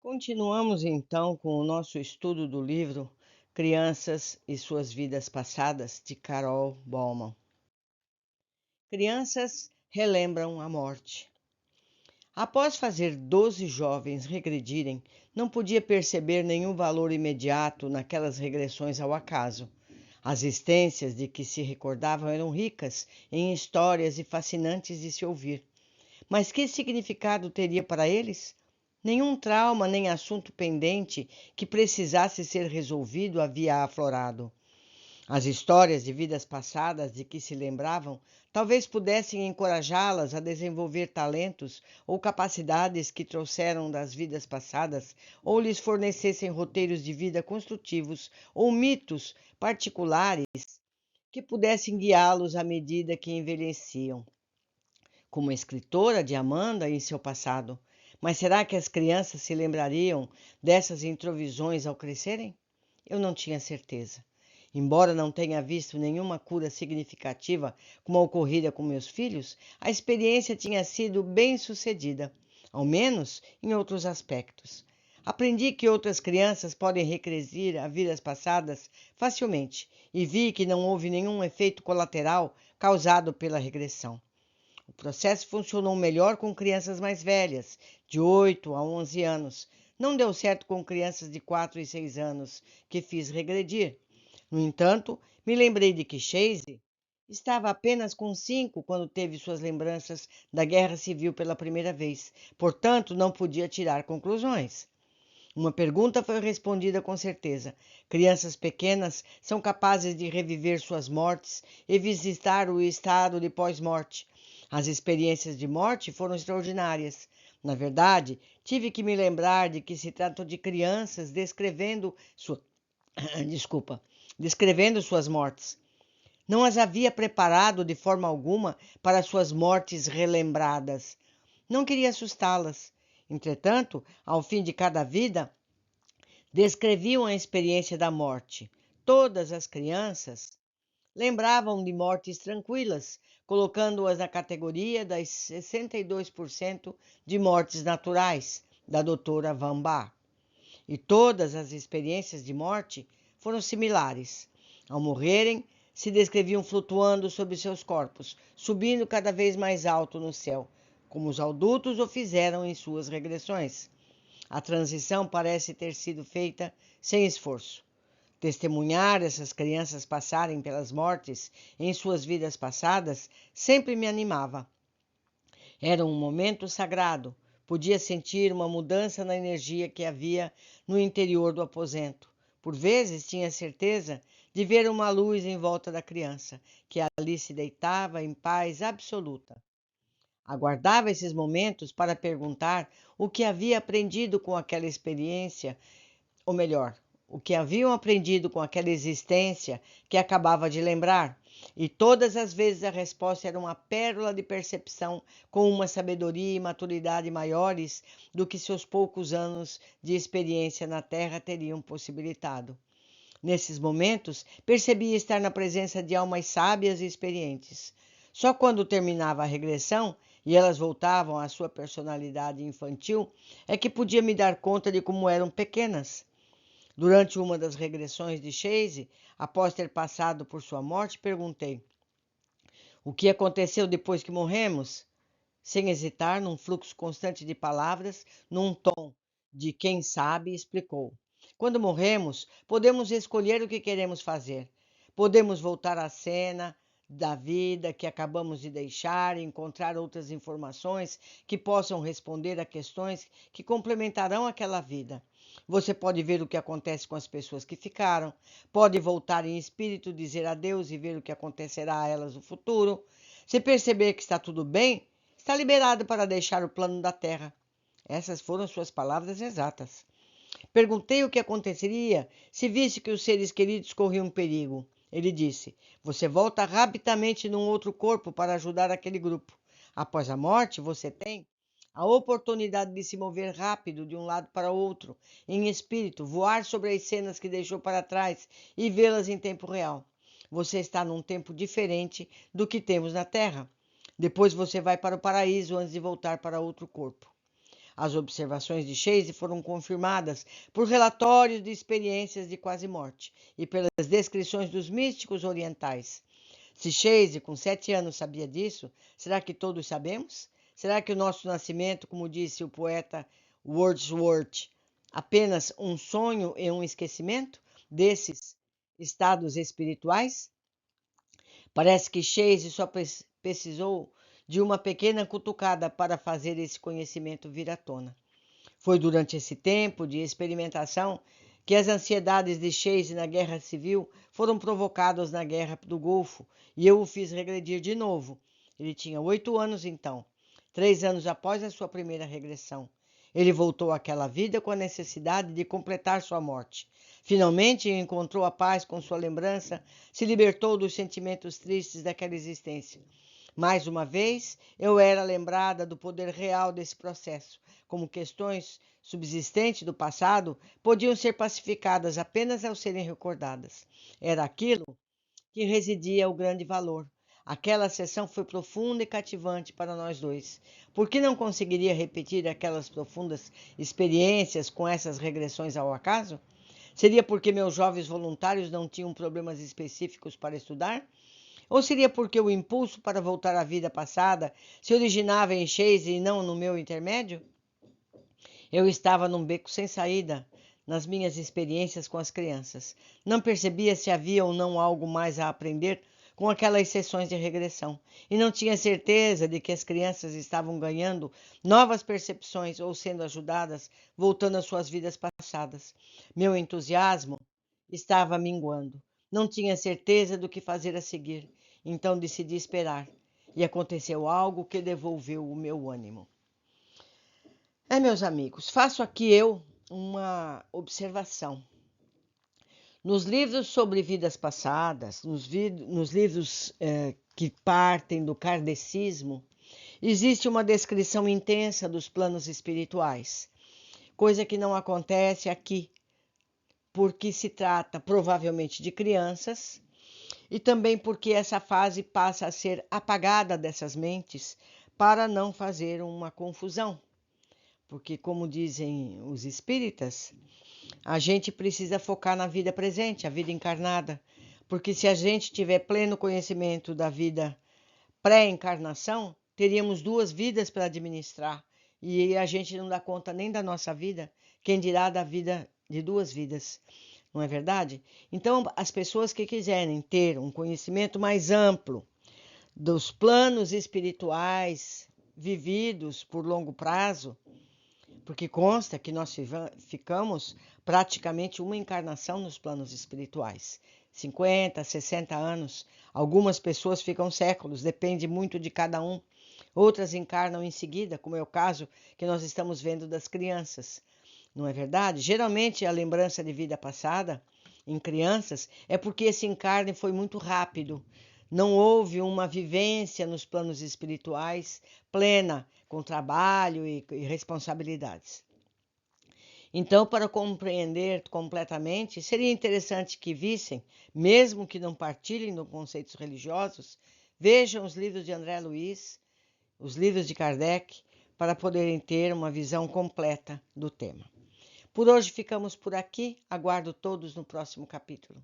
Continuamos então com o nosso estudo do livro Crianças e Suas Vidas Passadas, de Carol Bauman. Crianças relembram a morte. Após fazer 12 jovens regredirem, não podia perceber nenhum valor imediato naquelas regressões ao acaso. As existências de que se recordavam eram ricas em histórias e fascinantes de se ouvir. Mas que significado teria para eles? Nenhum trauma nem assunto pendente que precisasse ser resolvido havia aflorado. As histórias de vidas passadas de que se lembravam talvez pudessem encorajá-las a desenvolver talentos ou capacidades que trouxeram das vidas passadas, ou lhes fornecessem roteiros de vida construtivos ou mitos particulares que pudessem guiá-los à medida que envelheciam como escritora de Amanda em seu passado. Mas será que as crianças se lembrariam dessas introvisões ao crescerem? Eu não tinha certeza. Embora não tenha visto nenhuma cura significativa como a ocorrida com meus filhos, a experiência tinha sido bem-sucedida, ao menos em outros aspectos. Aprendi que outras crianças podem regredir a vidas passadas facilmente e vi que não houve nenhum efeito colateral causado pela regressão. O processo funcionou melhor com crianças mais velhas, de 8 a 11 anos. Não deu certo com crianças de 4 e 6 anos, que fiz regredir. No entanto, me lembrei de que Chase estava apenas com 5 quando teve suas lembranças da Guerra Civil pela primeira vez. Portanto, não podia tirar conclusões. Uma pergunta foi respondida com certeza. Crianças pequenas são capazes de reviver suas mortes e visitar o estado de pós-morte. As experiências de morte foram extraordinárias. Na verdade, tive que me lembrar de que se trata de crianças desculpa, descrevendo suas mortes. Não as havia preparado de forma alguma para suas mortes relembradas. Não queria assustá-las. Entretanto, ao fim de cada vida, descreviam a experiência da morte. Todas as crianças lembravam de mortes tranquilas, colocando-as na categoria das 62% de mortes naturais, da doutora Van Baa. E todas as experiências de morte foram similares. Ao morrerem, se descreviam flutuando sobre seus corpos, subindo cada vez mais alto no céu, como os adultos o fizeram em suas regressões. A transição parece ter sido feita sem esforço. Testemunhar essas crianças passarem pelas mortes em suas vidas passadas sempre me animava. Era um momento sagrado. Podia sentir uma mudança na energia que havia no interior do aposento. Por vezes tinha certeza de ver uma luz em volta da criança, que ali se deitava em paz absoluta. Aguardava esses momentos para perguntar o que havia aprendido com aquela experiência, ou melhor, o que haviam aprendido com aquela existência que acabava de lembrar. E todas as vezes a resposta era uma pérola de percepção com uma sabedoria e maturidade maiores do que seus poucos anos de experiência na Terra teriam possibilitado. Nesses momentos, percebia estar na presença de almas sábias e experientes. Só quando terminava a regressão e elas voltavam à sua personalidade infantil, é que podia me dar conta de como eram pequenas. Durante uma das regressões de Chase, após ter passado por sua morte, perguntei: o que aconteceu depois que morremos? Sem hesitar, num fluxo constante de palavras, num tom de quem sabe, explicou: quando morremos, podemos escolher o que queremos fazer. Podemos voltar à cena da vida que acabamos de deixar e encontrar outras informações que possam responder a questões que complementarão aquela vida. Você pode ver o que acontece com as pessoas que ficaram, pode voltar em espírito, dizer adeus e ver o que acontecerá a elas no futuro. Se perceber que está tudo bem, está liberado para deixar o plano da Terra. Essas foram suas palavras exatas. Perguntei o que aconteceria se visse que os seres queridos corriam perigo. Ele disse: você volta rapidamente num outro corpo para ajudar aquele grupo. Após a morte, você tem a oportunidade de se mover rápido de um lado para o outro, em espírito, voar sobre as cenas que deixou para trás e vê-las em tempo real. Você está num tempo diferente do que temos na Terra. Depois você vai para o paraíso antes de voltar para outro corpo. As observações de Chase foram confirmadas por relatórios de experiências de quase morte e pelas descrições dos místicos orientais. Se Chase, com 7 anos, sabia disso, será que todos sabemos? Será que o nosso nascimento, como disse o poeta Wordsworth, apenas um sonho e um esquecimento desses estados espirituais? Parece que Chase só precisou de uma pequena cutucada para fazer esse conhecimento vir à tona. Foi durante esse tempo de experimentação que as ansiedades de Chase na Guerra Civil foram provocadas na Guerra do Golfo e eu o fiz regredir de novo. Ele tinha 8 anos então, 3 anos após a sua primeira regressão. Ele voltou àquela vida com a necessidade de completar sua morte. Finalmente encontrou a paz com sua lembrança, se libertou dos sentimentos tristes daquela existência. Mais uma vez, eu era lembrada do poder real desse processo, como questões subsistentes do passado podiam ser pacificadas apenas ao serem recordadas. Era aquilo que residia o grande valor. Aquela sessão foi profunda e cativante para nós dois. Por que não conseguiria repetir aquelas profundas experiências com essas regressões ao acaso? Seria porque meus jovens voluntários não tinham problemas específicos para estudar? Ou seria porque o impulso para voltar à vida passada se originava em Chase e não no meu intermédio? Eu estava num beco sem saída nas minhas experiências com as crianças. Não percebia se havia ou não algo mais a aprender com aquelas sessões de regressão. E não tinha certeza de que as crianças estavam ganhando novas percepções ou sendo ajudadas, voltando às suas vidas passadas. Meu entusiasmo estava minguando. Não tinha certeza do que fazer a seguir. Então decidi esperar. E aconteceu algo que devolveu o meu ânimo. Meus amigos, faço aqui eu uma observação. Nos livros sobre vidas passadas, nos livros que partem do kardecismo, existe uma descrição intensa dos planos espirituais, coisa que não acontece aqui, porque se trata provavelmente de crianças e também porque essa fase passa a ser apagada dessas mentes para não fazer uma confusão. Porque, como dizem os espíritas, a gente precisa focar na vida presente, a vida encarnada. Porque se a gente tiver pleno conhecimento da vida pré-encarnação, teríamos 2 vidas para administrar. E a gente não dá conta nem da nossa vida, quem dirá da vida de 2 vidas. Não é verdade? Então, as pessoas que quiserem ter um conhecimento mais amplo dos planos espirituais vividos por longo prazo, porque consta que nós ficamos praticamente uma encarnação nos planos espirituais. 50, 60 anos. Algumas pessoas ficam séculos, depende muito de cada um. Outras encarnam em seguida, como é o caso que nós estamos vendo das crianças. Não é verdade? Geralmente a lembrança de vida passada em crianças é porque esse encarne foi muito rápido. Não houve uma vivência nos planos espirituais plena, com trabalho e responsabilidades. Então, para compreender completamente, seria interessante que vissem, mesmo que não partilhem de conceitos religiosos, vejam os livros de André Luiz, os livros de Kardec, para poderem ter uma visão completa do tema. Por hoje ficamos por aqui, aguardo todos no próximo capítulo.